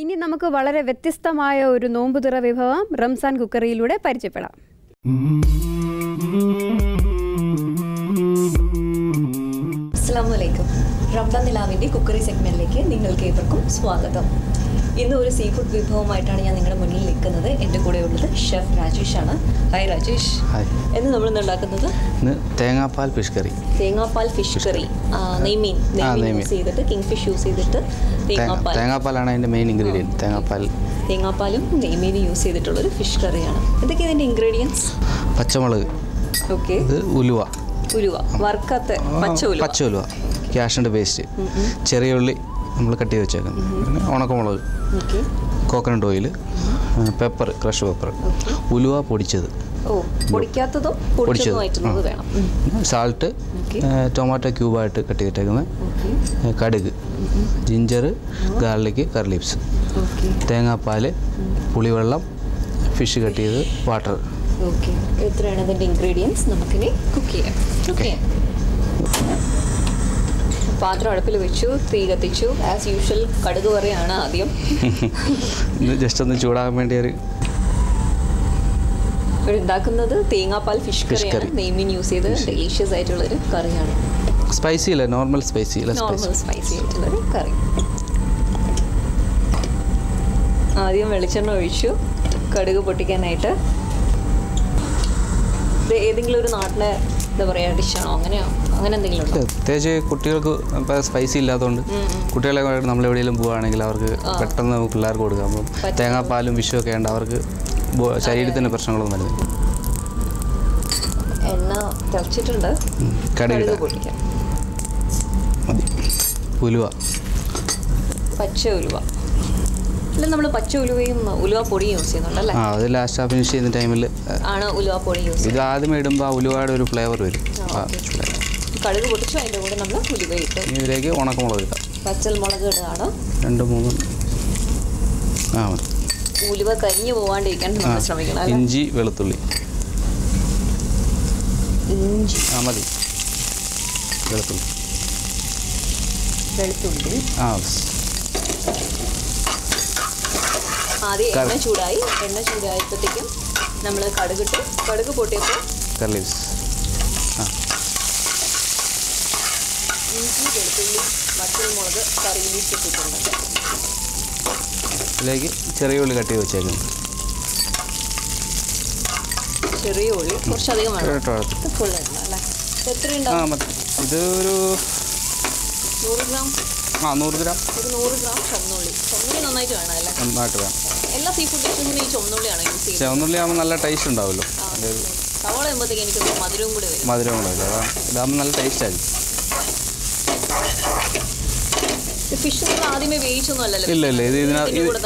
ഇനി നമുക്ക് വളരെ വ്യത്യസ്തമായ ഒരു നോമ്പുതുറ വിഭവം റംസാൻ കുക്കറിയിലൂടെ പരിചയപ്പെടാം. അസ്സലാമു റംസാൻ നിലാവിൻ്റെ കുക്കറി സെഗ്മെൻറ്റിലേക്ക് നിങ്ങൾക്ക് ഏവർക്കും സ്വാഗതം. ഇന്ന് ഒരു സീ ഫുഡ് വിഭവമായിട്ടാണ് ഞാൻ നിങ്ങളുടെ മുന്നിൽ നിൽക്കുന്നത്. എൻ്റെ കൂടെ ഉള്ളത് ഷെഫ് രാജേഷാണ്. ഹായ് രാജേഷ്. എന്ന് നമ്മൾ ഉണ്ടാക്കുന്നത് തേങ്ങാപ്പാൽ ഫിഷ് കറി. തേങ്ങാപ്പാൽ ഫിഷ് കറി, നെയ്മീൻ യൂസ് ചെയ്തിട്ട്, കിങ് ഫിഷ് യൂസ് ചെയ്തിട്ട് തേങ്ങാപ്പാലാണ് അതിൻ്റെ മെയിൻ ഇൻഗ്രീഡിയൻറ്റ്. തേങ്ങാപ്പാലും നെയ്മീനും യൂസ് ചെയ്തിട്ടുള്ളൊരു ഫിഷ് കറിയാണ്. ഇതൊക്കെ ഇതിൻ്റെ ഇൻഗ്രീഡിയൻസ്: പച്ചമുളക്, ഓക്കെ, ഉലുവ, വറുക്കാത്ത പച്ച ഉലുവ, ക്യാഷിൻ്റെ പേസ്റ്റ്, ചെറിയ ഉള്ളി നമ്മൾ കട്ട് ചെയ്ത് വെച്ചേക്കുന്നത്, ഉണക്കമുളക്, coconut oil, pepper, crush pepper, ഉലുവ പൊടിച്ചത്, സാൾട്ട്, ടൊമാറ്റോ ക്യൂബായിട്ട് കട്ട് ചെയ്തിട്ടേക്കുന്നത്, കടുക്, ജിഞ്ചർ, ഗാർലിക്, കറി ലീവ്സ്, തേങ്ങാപ്പാൽ, പുളിവെള്ളം, ഫിഷ് കട്ട് ചെയ്ത്, വാട്ടർ. എത്രയാണ് അതിൻ്റെ ഇൻഗ്രീഡിയൻസ്? നമുക്കിനി കുക്ക് ചെയ്യാം. പാത്രം അടുപ്പിൽ വെച്ചു, തീ കത്തിച്ചു. ആസ് യൂഷ്വൽ കടുക് വറയാണ് ആദ്യം. ജസ്റ്റ് ഒന്ന് ചൂടാകാൻ വേണ്ടി ഉണ്ടാക്കുന്നത് തേങ്ങാപ്പാൽ ഫിഷ് കറിയാണ്. നെയ്മീൻ യൂസ് ചെയ്ത് ഡെലീഷ്യസ് ആയിട്ടുള്ളൊരു കറിയാണ്. സ്പൈസി അല്ല, നോർമൽ സ്പൈസി ആയിട്ടുള്ളൊരു കറി. ആദ്യം വെളിച്ചെണ്ണ ഒഴിച്ചു, കടുക് പൊട്ടിക്കാനായിട്ട്. ഇത് ഏതെങ്കിലും ഒരു നാട്ടിലെ എന്താ പറയുക ഡിഷാണോ, അങ്ങനെ എന്തെങ്കിലും ഉണ്ടോ? പ്രത്യേകിച്ച് കുട്ടികൾക്ക് ഇപ്പോൾ സ്പൈസി ഇല്ലാത്തതുകൊണ്ട് കുട്ടികളെ നമ്മൾ എവിടെയെങ്കിലും പോവുകയാണെങ്കിൽ അവർക്ക് പെട്ടെന്ന് പിള്ളേർക്ക് കൊടുക്കാം. അപ്പം തേങ്ങാപ്പാലും ഫിഷും ഒക്കെ ഉണ്ട്, അവർക്ക് ശരീരത്തിന് പ്രശ്നങ്ങളൊന്നും വരുന്നില്ല. എണ്ണ തിളച്ചിട്ടുണ്ട്, കടുക് പൊട്ടിക്കാം. മതി. ഉലുവ, പച്ച ഉലുവ. അല്ല, നമ്മൾ പച്ച ഉലുവയും ഉലുവ പൊടിയും യൂസ് ചെയ്യുന്നുണ്ടല്ലേ? അത് ലാസ്റ്റ് ഫിനിഷ് ചെയ്യുന്ന ടൈമിൽ ആണ് ഉലുവ പൊടി യൂസ്. ഇത് ആദ്യം ഇടുമ്പോൾ ആ ഉലുവയുടെ ഒരു ഫ്ലേവർ വരും. കടുക് പൊട്ടിച്ചു, അതിൻ്റെ കൂടെ നമ്മൾ ഉലുവ ഇട്ടു. ഇതിലേക്ക് ഉണക്കമുളക് ഇടാം. പച്ചമുളക് ഇടുകയാണ്. 2-3. ഉലുവ കരിഞ്ഞു പോകാണ്ടിരിക്കാൻ നമ്മൾ ശ്രമിക്കണം. ഇഞ്ചി, വെളുത്തുള്ളി. ഇഞ്ചി മതി. വെളുത്തുള്ളി. ആദ്യം എണ്ണ ചൂടായപ്പോഴത്തേക്കും നമ്മൾ കടുകിട്ട്, കടുക് പൊട്ടിയപ്പോൾ കറി ലീവ്സ്, ഇഞ്ചി, വെളുത്തുള്ളി, പച്ചമുളക്, കറി ലീവ്സ് ഇട്ടിട്ടുണ്ട്. ഇതിലേക്ക് ചെറിയ ഉള്ളി കട്ട് ചെയ്ത് വെച്ചേക്കുന്നു. ചെറിയ ഉള്ളി കുറച്ചധികം വേണം. ഫുൾ എണ്ണ അല്ലേ? എത്ര ഉണ്ടാവും? ഇത് ഒരു 100 ഗ്രാം. 100 ഗ്രാം. ഒരു 100 ഗ്രാം ചുവന്നുള്ളി. ചുവന്നുള്ളി നന്നായിട്ട് വേണം അല്ലേ? നന്നായിട്ട് വേണം. എല്ലാ സീ ഫുഡ് ഡിഷസിനും ഈ ചുവന്നുള്ളിയാണ് യൂസ് ചെയ്യുന്നത്. ചുവന്നുള്ളി ആകുമ്പോൾ നല്ല ടേസ്റ്റ് ഉണ്ടാവുമല്ലോ. സവാള ആകുമ്പോഴത്തേക്ക് എനിക്ക് മധുരവും കൂടെ വരും. ഇതാകുമ്പോൾ നല്ല ടേസ്റ്റ് ആയിരിക്കും. ഫിഷ് നമ്മൾ ആദ്യമേ വേവിച്ചൊന്നും അല്ലല്ലോ? ഇല്ല, ഇത്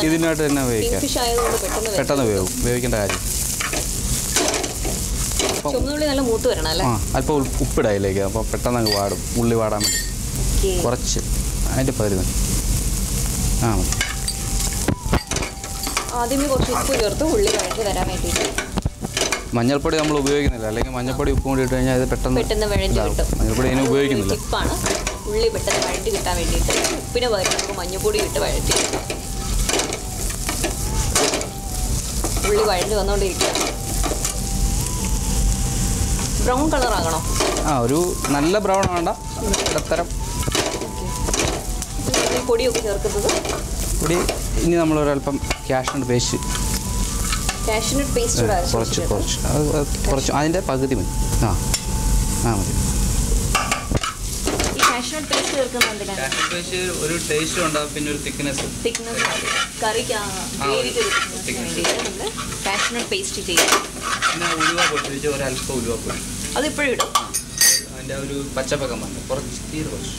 ഇതിനായിട്ട് തന്നെ വേവിക്കാം. ഫിഷ് ആയതുകൊണ്ട് പെട്ടെന്ന് വേവിക്കേണ്ട കാര്യം. ചുവന്നുള്ളി നല്ല മൂത്ത് വരണം അല്ലേ? അല്പം ഉപ്പിടാം ഇതിലേക്ക്, അപ്പോൾ പെട്ടെന്ന് അങ്ങ് വാടും. ഉള്ളി വാടാൻ വേണ്ടി കുറച്ച് അതിൻ്റെ പകുതി. ആദ്യമേ കുറച്ച് ഉപ്പ് ചേർത്ത് ഉള്ളി വഴറ്റി വരാൻ വേണ്ടിയിട്ട്. മഞ്ഞൾപ്പൊടി നമ്മൾ ഉപയോഗിക്കുന്നില്ല, അല്ലെങ്കിൽ മഞ്ഞൾപ്പൊടി ഉപ്പും കൂടി ഇട്ട് കഴിഞ്ഞാൽ അത് പെട്ടെന്ന് വഴറ്റി കിട്ടും. മഞ്ഞൾപ്പൊടി ഇതിന് ഉപയോഗിക്കുന്നില്ല. ടിപ്പാണ് ഉള്ളി പെട്ടെന്ന് വഴറ്റി കിട്ടാൻ വേണ്ടിയിട്ട്. ഉപ്പിന് പകരം നമുക്ക് മഞ്ഞൾപ്പൊടി ഇട്ട് വഴറ്റി. ഉള്ളി വഴറ്റി വന്നുകൊണ്ടിരിക്കുക. Brown colour ആകണോ? ഒരു നല്ല ബ്രൗൺ വേണ്ട, ഇടത്തരം. പൊടിയൊക്കെ ചേർക്കുന്നത് പൊടി ഇനി നമ്മളൊരല്പം കാഷ്നട്ട് പേസ്റ്റ്. കുറച്ച് അതിൻ്റെ പകുതി മതി. മതി. ഒരു ടേസ്റ്റ് ഉണ്ടാവും, പിന്നെ ഒരു തിക്നെസ് പിന്നെ ഉലുവ പൊട്ടിച്ച് ഒരല്പം ഉലുവ പൊടി അതിപ്പോഴും ഇടും. അതിൻ്റെ ഒരു പച്ചപ്പക്കം വന്നു കുറച്ച് തീരെ കുറച്ച്.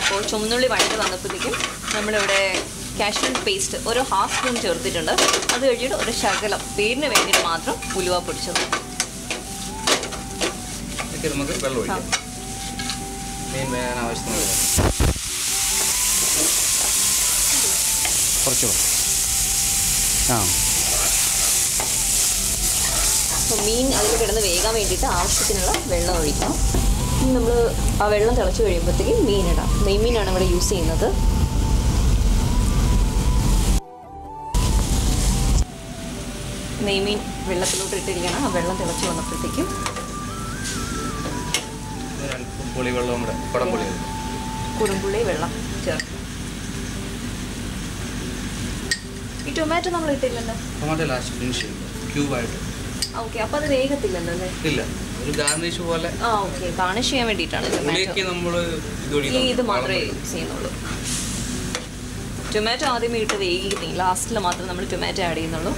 അപ്പോൾ ചുവന്നുള്ളി വഴറ്റി വന്നപ്പോഴത്തേക്കും നമ്മളിവിടെ കാഷ്നട്ട് പേസ്റ്റ് ഒരു 1/2 സ്പൂൺ ചേർത്തിട്ടുണ്ട്. അത് കഴിഞ്ഞിട്ട് ഒരു ശകലം പേരിന് വേണ്ടിയിട്ട് മാത്രം ഉലുവ പൊടിച്ചത്. നമുക്ക് വെള്ളം ഒഴിക്കാം. മീൻ വേകാൻ ആവശ്യത്തിന് കുറച്ച്. അപ്പോൾ മീൻ അതിൽ കിടന്ന് വേകാൻ വേണ്ടിയിട്ട് ആവശ്യത്തിനുള്ള വെള്ളം ഒഴിക്കാം. ഇനി നമ്മൾ ആ വെള്ളം തിളച്ച് കഴിയുമ്പോഴത്തേക്കും മീനിടാം. നെയ്മീനാണ് ഇവിടെ യൂസ് ചെയ്യുന്നത്. നെയ്മീൻ വെള്ളത്തിലോട്ട് ഇട്ടിരിക്കണം. ആ വെള്ളം തിളച്ച് വന്നപ്പോഴത്തേക്കും കുടംപുള്ളി വെള്ളം ചേർക്കും. ഈ ടൊമാറ്റോ നമ്മൾ ഇട്ടില്ലല്ലോ. ഓക്കെ, അപ്പോൾ അത് വേഗത്തില്ലല്ലോ അല്ലേ? ഇല്ല, ഒരു ഗാർണിഷ് പോലെ. ഓക്കെ, ഗാർണിഷ് ചെയ്യാൻ വേണ്ടിയിട്ടാണ് ഇത് മാത്രമേ യൂസ് ചെയ്യുന്നുള്ളൂ. ടൊമാറ്റോ ആദ്യമേ ഇട്ട് വേഗിക്കുന്നില്ല, ലാസ്റ്റിൽ മാത്രം നമ്മൾ ടൊമാറ്റോ ആഡ് ചെയ്യുന്നുള്ളൂ.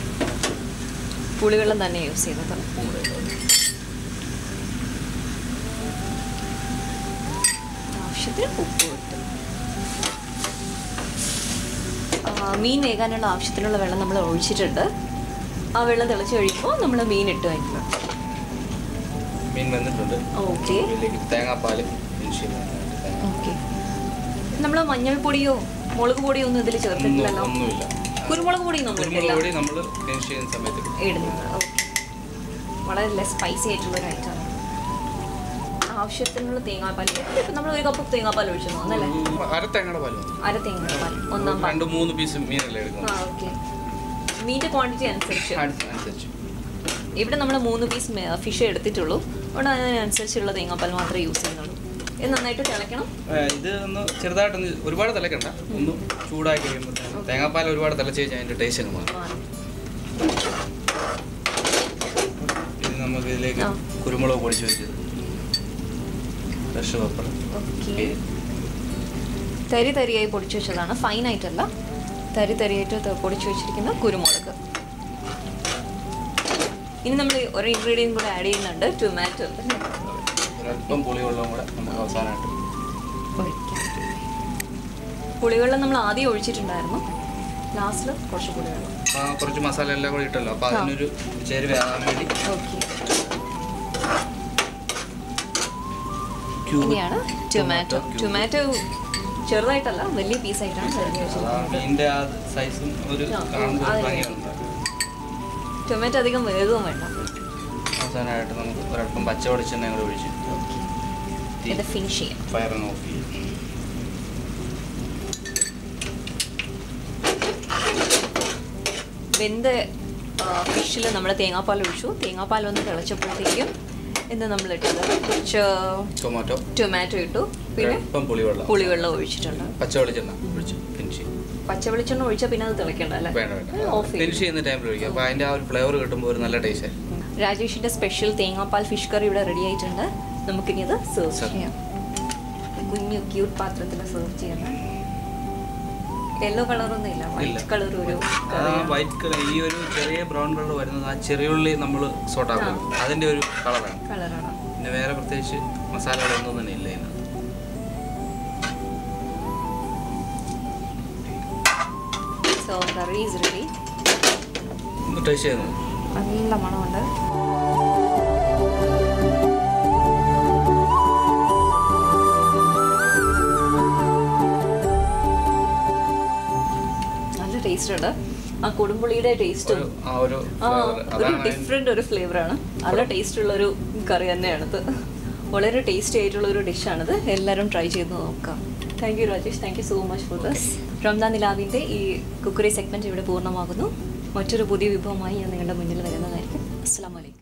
പുളിവെള്ളം തന്നെ യൂസ് ചെയ്യുന്നത്. ആവശ്യത്തിന് ഉപ്പ് ഇട്ട് മീൻ വേകാനുള്ള ആവശ്യത്തിനുള്ള വെള്ളം നമ്മൾ ഒഴിച്ചിട്ടുണ്ട്. ആ വെള്ളം തിളച്ച് കഴിയുമ്പോൾ നമ്മൾ മീൻ ഇട്ട് വയ്ക്കണം. മീൻ വെന്തിട്ടുണ്ട്. ഓക്കെ, തേങ്ങാപ്പാൽ. ഓക്കെ. നമ്മൾ മഞ്ഞൾപ്പൊടിയോ മുളക് പൊടിയോ ഒന്നും ഇതിൽ ചേർത്തിട്ടില്ലല്ലോ? കുരുമുളക് പൊടി ഇടുന്നത്. ഓക്കെ, വളരെ സ്പൈസി ആയിട്ടുള്ളൊരു ഐറ്റമാണ്. ആവശ്യത്തിനുള്ള തേങ്ങാപ്പാൽ. ഇപ്പം നമ്മൾ 1 കപ്പ് തേങ്ങാപ്പാൽ ഒഴിച്ചു തോന്നല്ലേ? അര തേങ്ങയുടെ പാൽ. 2-3 പീസ് മീനല്ലേ എടുക്കുന്നത്? ഓക്കെ, മീൻ്റെ ക്വാണ്ടിറ്റി അനുസരിച്ച്. ഇവിടെ നമ്മൾ 3 പീസ് ഫിഷ് എടുത്തിട്ടുള്ളൂ. അതുകൊണ്ട് അതിനനുസരിച്ചുള്ള തേങ്ങാപ്പാൽ മാത്രമേ യൂസ് ചെയ്യുന്നുള്ളൂ. ഇത് നന്നായിട്ട് തിളയ്ക്കണം. ഇത് ഒന്ന് ചെറുതായിട്ടൊന്ന്, ഒരുപാട് തിളക്കണ്ട, ഒന്ന് ചൂടാക്കി കഴിയുമ്പോൾ തേങ്ങാപ്പാൽ ഒരുപാട് തിളച്ച് കഴിഞ്ഞാൽ അതിൻ്റെ ടേസ്റ്റ് അങ്ങ് മാറും. ഇത് നമുക്ക് ഇതിലേക്ക് കുരുമുളക് പൊടിച്ച് വെച്ചത്, ഫ്രഷ് പെപ്പർ. ഓക്കെ, തരി തരിയായി പൊടിച്ച് വെച്ചതാണ്, ഫൈനായിട്ടല്ല, തരി തരിയായിട്ട് പൊടിച്ച് വെച്ചിരിക്കുന്ന കുരുമുളക്. ഇനി നമ്മൾ ഒരു ഇൻഗ്രീഡിയൻറ്റ് കൂടെ ആഡ് ചെയ്യുന്നുണ്ട്, ടൊമാറ്റോ. ഒരല്പം പുളിവെള്ളം കൂടെ നമുക്ക് അവസാനമായിട്ട് ഒഴിക്കാം. പുളിവെള്ളം നമ്മൾ ആദ്യം ഒഴിച്ചിട്ടുണ്ടായിരുന്നു, ലാസ്റ്റിൽ കുറച്ച് പുളിവെള്ളം. കുറച്ച് മസാല എല്ലാം കൂടെ ഇട്ടല്ലോ, അപ്പോൾ അതിനൊരു ചേരുവ ആകാൻ വേണ്ടി. ഓക്കെ, ഇനിയാണ് ടൊമാറ്റോ. ടൊമാറ്റോ ചെറുതായിട്ടല്ല, വലിയ പീസായിട്ടാണ് കഴിഞ്ഞ ടൊമാറ്റോ അധികം വേഗവും വേണ്ട. അവസാനമായിട്ട് നമുക്ക് ഒരല്പം പച്ച വെളിച്ചെണ്ണ കൂടെ ഒഴിച്ച് ഇത് ഫിനിഷ് ചെയ്യാം. ഫയർ ഓഫ് ചെയ്യും. വെന്ത ഫിഷിൽ നമ്മൾ തേങ്ങാപ്പാൽ ഒഴിച്ചു. തേങ്ങാപ്പാൽ ഒന്ന് തിളച്ചപ്പോഴത്തേക്കും എന്ന് നമ്മൾ ഇട്ടത് കുറച്ച് ടൊമാറ്റോ ഇട്ടു, പിന്നെ പുളിവെള്ളം ഒഴിച്ചിട്ടുണ്ട്. പച്ച വെളിച്ചെണ്ണ ഒഴിച്ചു ഫിനിഷ് ചെയ്യും. പച്ച വെളിച്ചെണ്ണ ഒഴിച്ചാൽ പിന്നെ അത് തിളയ്ക്കണ്ട അല്ലേ? ഫിനിഷ് ചെയ്യുന്ന ടൈമിൽ ഒഴിക്കുക, അപ്പോൾ അതിൻ്റെ ആ ഒരു ഫ്ലേവർ കിട്ടുമ്പോൾ ഒരു നല്ല ടേസ്റ്റ് ആയിരിക്കും. രാജേഷിൻ്റെ സ്പെഷ്യൽ തേങ്ങാപ്പാൽ ഫിഷ് കറി ഇവിടെ റെഡി ആയിട്ടുണ്ട്. നമുക്കിനി അത് സെർവ് ചെയ്യാം. കുഞ്ഞു ക്യൂട്ട് പാത്രത്തിൽ സെർവ് ചെയ്യണം. യെല്ലോ കളറൊന്നും ഇല്ല, വൈറ്റ് കളർ. വൈറ്റ് കളർ, ഈ ഒരു ചെറിയ ബ്രൗൺ കളർ വരുന്നത് ആ ചെറിയുള്ളി നമ്മൾ സോട്ടാക്കും, അതിൻ്റെ ഒരു കളറാണ്. പിന്നെ വേറെ പ്രത്യേകിച്ച് മസാലകളൊന്നും തന്നെ ഇല്ല ഇതിനകത്ത്. So curry is ready. ഒന്ന് ടേസ്റ്റ് ചെയ്തു. നല്ല മണമുണ്ട്. നല്ല ടേസ്റ്റ് ഉണ്ട്. ആ കൊടുമ്പുളിയുടെ ടേസ്റ്റും ഒരു ഡിഫറെൻ്റ് ഒരു ഫ്ലേവറാണ്. നല്ല ടേസ്റ്റുള്ള ഒരു കറി തന്നെയാണിത്. വളരെ ടേസ്റ്റി ആയിട്ടുള്ള ഒരു ഡിഷാണിത്. എല്ലാവരും ട്രൈ ചെയ്ത് നോക്കാം. Thank you Rajesh, thank you so much for this. Ramadan നിലാവിൻ്റെ ഈ കുക്കറി സെഗ്മെൻറ്റ് ഇവിടെ പൂർണ്ണമാകുന്നു. മറ്റൊരു പുതിയ വിഭവമായി ഞാൻ നിങ്ങളുടെ മുന്നിൽ വരുന്നതായിരിക്കും. അസ്സലാമു അലൈക്കും.